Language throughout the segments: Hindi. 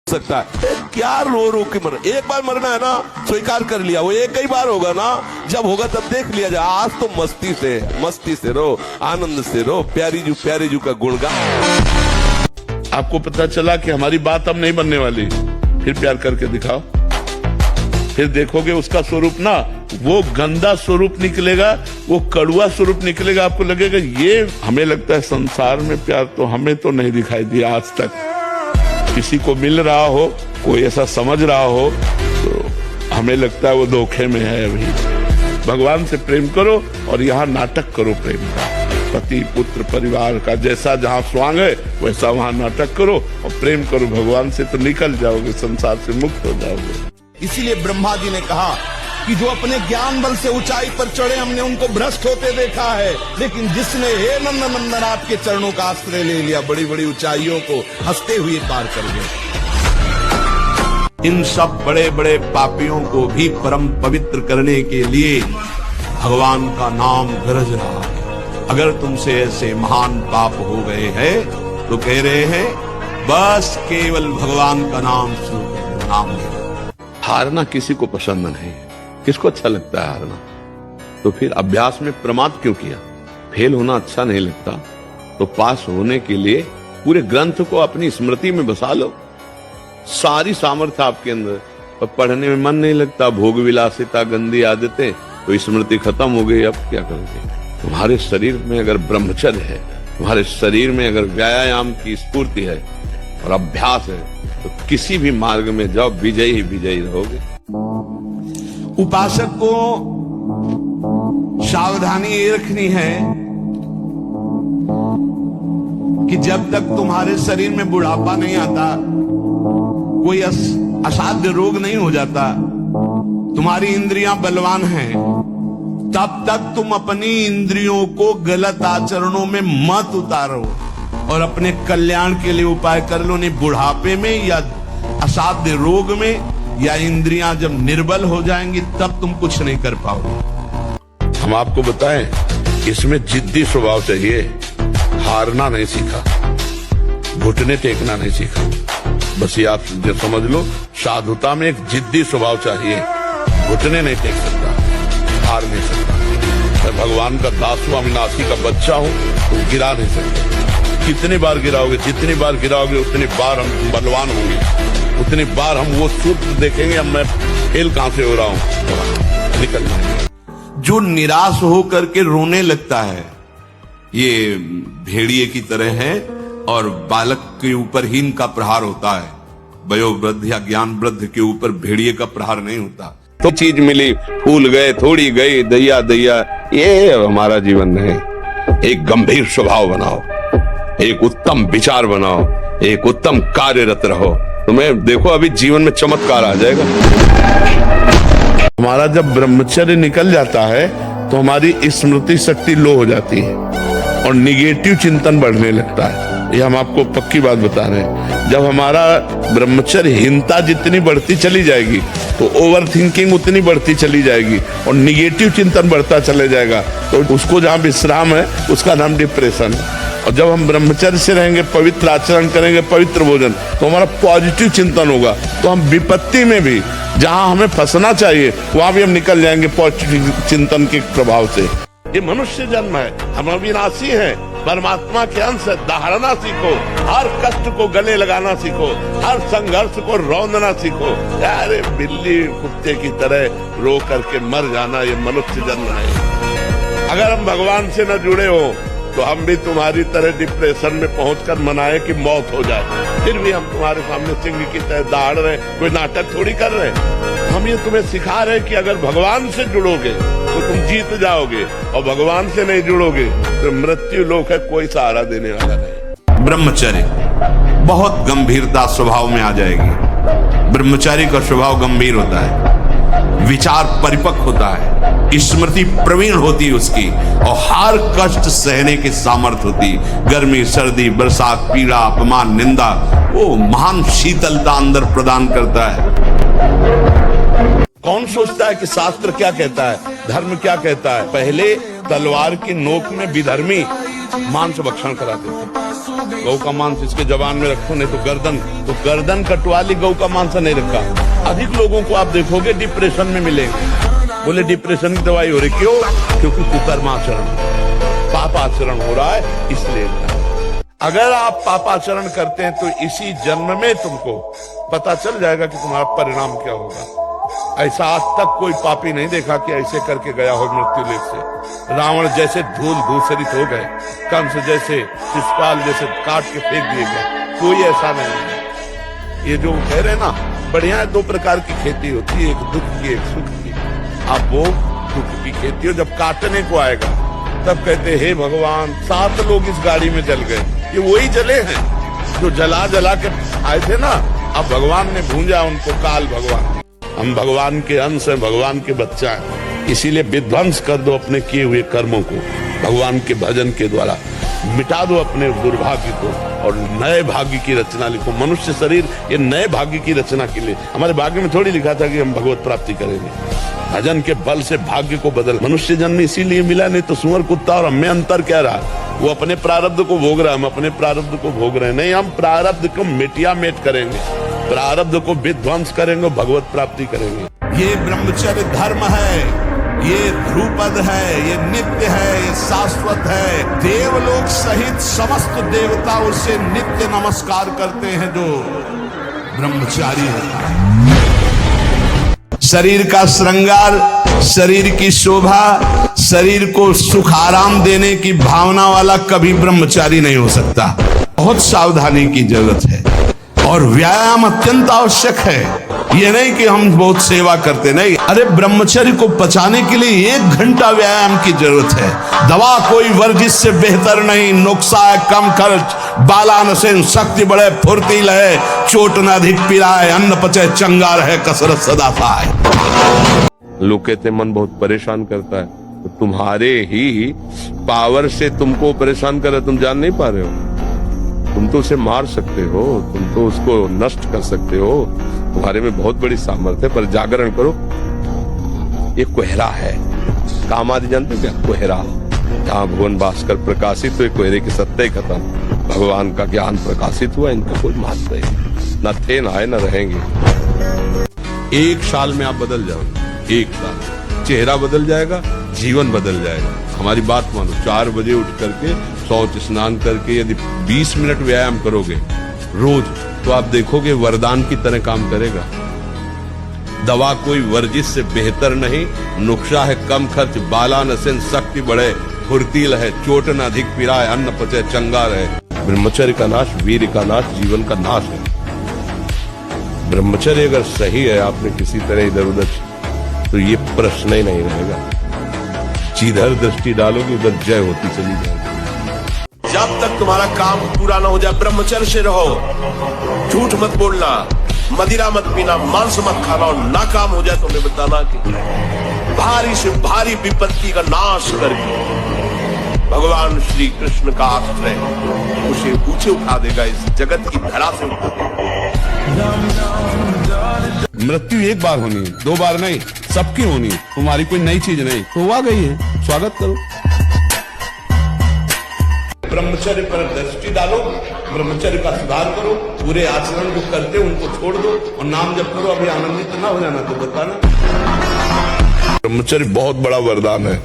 सकता है। क्या रो रो के मर, एक बार मरना है ना, स्वीकार कर लिया, वो एक ही बार होगा ना, जब होगा तब देख लिया जाए। आज तो मस्ती से रो, आनंद से रो, प्यारी जू का गुणगान। आपको पता चला कि हमारी बात अब नहीं बनने वाली, फिर प्यार करके दिखाओ, फिर देखोगे उसका स्वरूप ना वो गंदा स्वरूप निकलेगा, वो कड़ुआ स्वरूप निकलेगा। आपको लगेगा ये, हमें लगता है संसार में प्यार तो हमें तो नहीं दिखाई दिया आज तक। किसी को मिल रहा हो, कोई ऐसा समझ रहा हो, तो हमें लगता है वो धोखे में है। अभी भगवान से प्रेम करो और यहाँ नाटक करो प्रेम का, पति पुत्र परिवार का, जैसा जहाँ स्वांग है वैसा वहाँ नाटक करो और प्रेम करो भगवान से, तो निकल जाओगे, संसार से मुक्त हो जाओगे। इसीलिए ब्रह्मा जी ने कहा कि जो अपने ज्ञान बल से ऊंचाई पर चढ़े, हमने उनको भ्रष्ट होते देखा है, लेकिन जिसने हे नंदन आपके चरणों का आश्रय ले लिया, बड़ी बड़ी ऊंचाइयों को हंसते हुए पार कर गए। इन सब बड़े बड़े पापियों को भी परम पवित्र करने के लिए भगवान का नाम गरज रहा है। अगर तुमसे ऐसे महान पाप हो गए हैं तो कह रहे हैं बस केवल भगवान का नाम सुनो, नाम लो। हारना किसी को पसंद नहीं है, किसको अच्छा लगता है हारना? तो फिर अभ्यास में प्रमाद क्यों किया? फेल होना अच्छा नहीं लगता तो पास होने के लिए पूरे ग्रंथ को अपनी स्मृति में बसा लो। सारी सामर्थ्य आपके अंदर, पर पढ़ने में मन नहीं लगता, भोग विलासिता, गंदी आदतें, तो स्मृति खत्म हो गई। अब क्या करोगे? तुम्हारे शरीर में अगर ब्रह्मचर्य है, तुम्हारे शरीर में अगर व्यायाम की स्फूर्ति है और अभ्यास है, तो किसी भी मार्ग में जाओ, विजयी ही विजयी रहोगे। उपासक को सावधानी ये रखनी है कि जब तक तुम्हारे शरीर में बुढ़ापा नहीं आता, कोई असाध्य रोग नहीं हो जाता, तुम्हारी इंद्रियां बलवान हैं, तब तक तुम अपनी इंद्रियों को गलत आचरणों में मत उतारो और अपने कल्याण के लिए उपाय कर लो। नहीं बुढ़ापे में या असाध्य रोग में या इंद्रियां जब निर्बल हो जाएंगी तब तुम कुछ नहीं कर पाओगे। हम आपको बताएं, इसमें जिद्दी स्वभाव चाहिए, हारना नहीं सीखा, घुटने टेकना नहीं सीखा। बस ये आप जो समझ लो, साधुता में एक जिद्दी स्वभाव चाहिए, घुटने नहीं टेक सकता, हार नहीं सकता। मैं भगवान का दास हूं, अविनाशी का बच्चा हूं, तो गिरा नहीं सकता। कितनी बार गिराओगे, जितनी बार गिराओगे उतनी बार हम बलवान होंगे, उतनी बार हम वो सूत्र देखेंगे, अब मैं फेल कहां से हो रहा हूं, निकल जाएंगे। जो निराश होकर के रोने लगता है, ये भेड़िए की तरह है और बालक के ऊपर ही इनका प्रहार होता है। वयोवृद्ध या ज्ञान वृद्ध के ऊपर भेड़िए का प्रहार नहीं होता। तो चीज मिली, फूल गए, थोड़ी गई, दैया दैया, ये हमारा जीवन नहीं। एक गंभीर स्वभाव बनाओ, एक उत्तम विचार बनाओ, एक उत्तम कार्यरत रहो, तुम्हें देखो अभी जीवन में चमत्कार आ जाएगा। हमारा जब ब्रह्मचर्य निकल जाता है तो हमारी स्मृति शक्ति लो हो जाती है और निगेटिव चिंतन बढ़ने लगता है। ये हम आपको पक्की बात बता रहे हैं। जब हमारा ब्रह्मचर्यहीनता जितनी बढ़ती चली जाएगी तो ओवर थिंकिंग उतनी बढ़ती चली जाएगी और निगेटिव चिंतन बढ़ता चले जाएगा, तो उसको जहाँ विश्राम है उसका नाम डिप्रेशन है। और जब हम ब्रह्मचर्य से रहेंगे, पवित्र आचरण करेंगे, पवित्र भोजन, तो हमारा पॉजिटिव चिंतन होगा, तो हम विपत्ति में भी जहां हमें फंसना चाहिए वहां भी हम निकल जाएंगे पॉजिटिव चिंतन के प्रभाव से। ये मनुष्य जन्म है, हम अविनाशी हैं, परमात्मा के अंश है। दहाड़ना सीखो, हर कष्ट को गले लगाना सीखो, हर संघर्ष को रौंदना सीखो। अरे बिल्ली कुत्ते की तरह रो करके मर जाना, ये मनुष्य जन्म है। अगर हम भगवान से न जुड़े हो तो हम भी तुम्हारी तरह डिप्रेशन में पहुंचकर मनाए कि मौत हो जाए, फिर भी हम तुम्हारे सामने सिंह की तरह दहाड़ रहे, कोई नाटक थोड़ी कर रहे। हम ये तुम्हें सिखा रहे कि अगर भगवान से जुड़ोगे तो तुम जीत जाओगे, और भगवान से नहीं जुड़ोगे तो मृत्यु लोक है, कोई सहारा देने वाला नहीं। ब्रह्मचर्य बहुत गंभीरता स्वभाव में आ जाएगी। ब्रह्मचारी का स्वभाव गंभीर होता है, विचार परिपक्व होता है, स्मृति प्रवीण होती है उसकी, और हर कष्ट सहने की सामर्थ्य होती। गर्मी, सर्दी, बरसात, पीड़ा, अपमान, निंदा, वो महान शीतलता अंदर प्रदान करता है। कौन सोचता है कि शास्त्र क्या कहता है, धर्म क्या कहता है? पहले तलवार की नोक में विधर्मी मांस भक्षण कराते थे। गौ का मांस इसके जबान में रखो, नहीं तो गर्दन कटवा ली, गौ का मांस नहीं रखा। अधिक लोगों को आप देखोगे डिप्रेशन में मिलेंगे। बोले डिप्रेशन की दवाई हो रही, क्यों? क्योंकि कुकर्माचरण, पापाचरण हो रहा है, इसलिए। अगर आप पापाचरण करते हैं तो इसी जन्म में तुमको पता चल जाएगा कि तुम्हारा परिणाम क्या होगा। ऐसा आज तक कोई पापी नहीं देखा कि ऐसे करके गया हो मृत्यु लेख से। रावण जैसे धूल धूसरित हो गए, कंस जैसे, शिशुपाल जैसे काट के फेंक दिए गए, कोई ऐसा नहीं है। ये जो कह रहे ना, बढ़िया है, दो प्रकार की खेती होती है, एक दुख की एक सुख की। आप वो दुख की खेती हो, जब काटने को आएगा तब कहते हे भगवान 7 लोग इस गाड़ी में जल गए। ये वही जले हैं जो जला जला के आए थे ना। अब भगवान ने भूंजा उनको, काल भगवान। हम भगवान के अंश हैं, भगवान के बच्चा हैं, इसीलिए विध्वंस कर दो अपने किए हुए कर्मों को भगवान के भजन के द्वारा। मिटा दो अपने दुर्भाग्य को और नए भाग्य की रचना लिखो। मनुष्य शरीर ये नए भाग्य की रचना के लिए, हमारे भाग्य में थोड़ी लिखा था कि हम भगवत प्राप्ति करेंगे। भजन के बल से भाग्य को बदल। मनुष्य जन्म इसीलिए मिला, नहीं तो सुअर कुत्ता और हमें अंतर क्या रहा? वो अपने प्रारब्ध को भोग रहा है, हम अपने प्रारब्ध को भोग रहे हैं। नहीं, हम प्रारब्ध को मिटिया मेट करेंगे, प्रारब्ध को विध्वंस करेंगे, भगवत प्राप्ति करेंगे। ये ब्रह्मचर्य धर्म है, ये ध्रुपद है, ये नित्य है, ये शाश्वत है। देवलोक सहित समस्त देवता उसे नित्य नमस्कार करते हैं जो ब्रह्मचारी है। शरीर का श्रृंगार, शरीर की शोभा, शरीर को सुख आराम देने की भावना वाला कभी ब्रह्मचारी नहीं हो सकता। बहुत सावधानी की जरूरत है और व्यायाम अत्यंत आवश्यक है। ये नहीं कि हम बहुत सेवा करते, नहीं। अरे ब्रह्मचर्य को पचाने के लिए 1 घंटा व्यायाम की जरूरत है। दवा कोई वर्जिश से बेहतर नहीं। नुक्सा है कम खर्च, बालान से शक्ति बढ़े, फुर्तील है, चोट न अधिक पिराए, अन्न पचे चंगा रहे, कसरत सदा पाए। लोग कहते मन बहुत परेशान करता है, तो तुम्हारे ही पावर से तुमको परेशान कर रहा है, तुम जान नहीं पा रहे हो। तुम तो उसे मार सकते हो, तुम तो उसको नष्ट कर सकते हो, तुम्हारे में बहुत बड़ी सामर्थ्य है। पर जागरण करो। ये कोहरा है, काम आदि जानते हो क्या? कोहरा, जहाँ भगवान भास्कर प्रकाशित हुए, कोहरे की सत्ता ही खत्म। भगवान का ज्ञान प्रकाशित हुआ, इनका कोई महत्व नहीं। न थे, न आए, न रहेंगे। 1 साल में आप बदल जाओगे। 1 साल चेहरा बदल जाएगा, जीवन बदल जाएगा। हमारी बात मानो, 4 बजे उठ करके शौच स्नान करके यदि 20 मिनट व्यायाम करोगे रोज, तो आप देखोगे वरदान की तरह काम करेगा। दवा कोई वर्जिश से बेहतर नहीं। नुक्शा है कम खर्च, बाला नसेन शक्ति बढ़े, फुर्तील है, चोट न अधिक पिराए, अन्न पचे चंगा रहे। ब्रह्मचर्य का नाश वीर का नाश, जीवन का नाश है। ब्रह्मचर्य अगर सही है, आपने किसी तरह इधर उधर, तो ये प्रश्न ही नहीं रहेगा। जिधर दृष्टि डालोगे उधर जय होती चली जाएगी। जब तक तुम्हारा काम पूरा ना हो जाए, ब्रह्मचर्य से रहो। झूठ मत बोलना, मदिरा मत पीना, मांस मत खाना, और ना काम हो जाए तो हमें बताना कि भारी से भारी विपत्ति का नाश करके भगवान श्री कृष्ण का आश्रय उसे ऊंचे उठा देगा, इस जगत की धरा से उठा देगा। मृत्यु 1 बार होनी है, 2 बार नहीं, सबकी होनी है। तुम्हारी कोई नई चीज नहीं, तो आ गई है, स्वागत करो। ब्रह्मचर्य पर दृष्टि डालो, ब्रह्मचर्य का सुधार करो, पूरे आचरण जो करते उनको छोड़ दो और नाम जप करो। अभी आनंदित ना हो जाना तो बताना। ब्रह्मचर्य बहुत बड़ा वरदान है।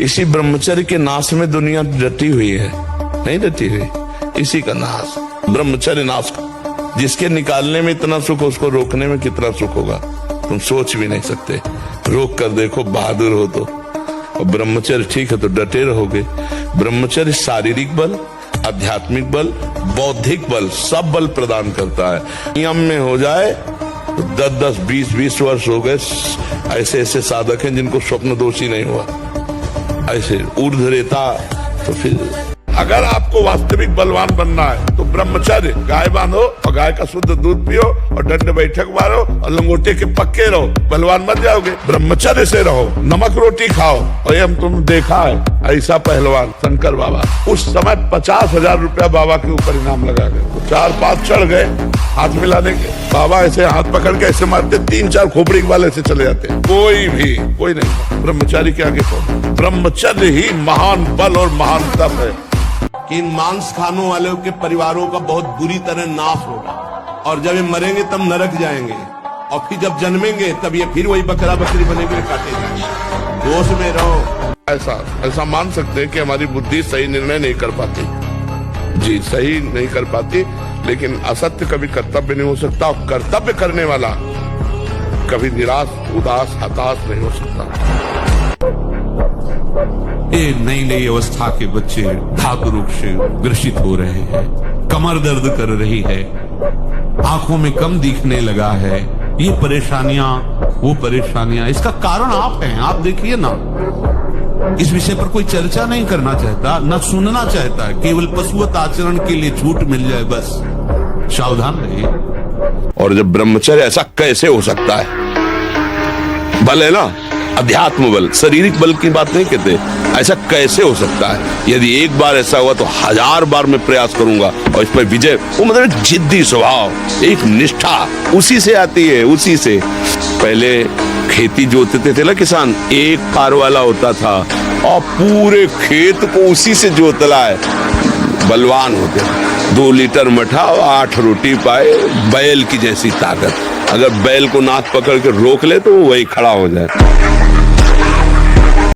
इसी ब्रह्मचर्य के नाश में दुनिया डटी हुई है, नहीं डटी हुई, इसी का नाश, ब्रह्मचर्य नाश। जिसके निकालने में इतना सुख, उसको रोकने में कितना सुख होगा तुम सोच भी नहीं सकते। रोक कर देखो, बहादुर हो तो। और ब्रह्मचर्य ठीक है तो डटे रहोगे। ब्रह्मचर्य शारीरिक बल, आध्यात्मिक बल, बौद्धिक बल, सब बल प्रदान करता है। नियम में हो जाए तो 10-10, 20-20 वर्ष हो गए। ऐसे ऐसे साधक हैं जिनको स्वप्न दोष ही नहीं हुआ। ऐसे ऊर्ध्व रेता, तो फिर अगर आपको वास्तविक बलवान बनना है तो ब्रह्मचर्य, गाय बांधो और गाय का शुद्ध दूध पियो और दंड बैठक मारो और लंगोटे के पक्के रहो, बलवान बन जाओगे। ब्रह्मचर्य से रहो, नमक रोटी खाओ। और ये हम तुम देखा है ऐसा पहलवान शंकर बाबा, उस समय 50,000 रुपया बाबा के ऊपर इनाम लगा गए, तो 4-5 चढ़ गए हाथ मिलाने के। बाबा ऐसे हाथ पकड़ के ऐसे मारते, 3-4 खोपड़ी वाले से चले जाते। कोई नहीं, ब्रह्मचारी के आगे कौन? ब्रह्मचर्य ही महान बल और महान तप है। कि इन मांस खानों वालों के परिवारों का बहुत बुरी तरह नाश होगा, और जब ये मरेंगे तब नरक जाएंगे, और फिर जब जन्मेंगे तब ये फिर वही बकरा बकरी बनेंगे, काटे जाएंगे। होश में रहो। ऐसा मान सकते हैं कि हमारी बुद्धि सही निर्णय नहीं कर पाती, जी सही नहीं कर पाती, लेकिन असत्य कभी कर्तव्य नहीं हो सकता, और कर्तव्य करने वाला कभी निराश, उदास, हताश नहीं हो सकता। ये नई अवस्था के बच्चे धातु रोग से ग्रसित हो रहे हैं, कमर दर्द कर रही है, आंखों में कम दिखने लगा है, ये परेशानियां वो परेशानियां, इसका कारण आप हैं। आप देखिए ना, इस विषय पर कोई चर्चा नहीं करना चाहता, न सुनना चाहता है, केवल पशुवत आचरण के लिए छूट मिल जाए बस। सावधान रहिए। और जब ब्रह्मचर्य, ऐसा कैसे हो सकता है? बल है ना, अध्यात्म बल, शारीरिक बल की बात नहीं कहते। ऐसा कैसे हो सकता है? यदि एक बार ऐसा हुआ तो 1000 बार मैं प्रयास करूंगा और इस पर विजय। वो मतलब जिद्दी स्वभाव, एक निष्ठा उसी से आती है, उसी से। पहले खेती जोतते थे ना किसान, एक पार वाला होता था और पूरे खेत को उसी से जोतला है, बलवान होते। 2 लीटर मठा और 8 रोटी पाए, बैल की जैसी ताकत। अगर बैल को नाक पकड़ के रोक ले तो वो वही खड़ा हो जाए।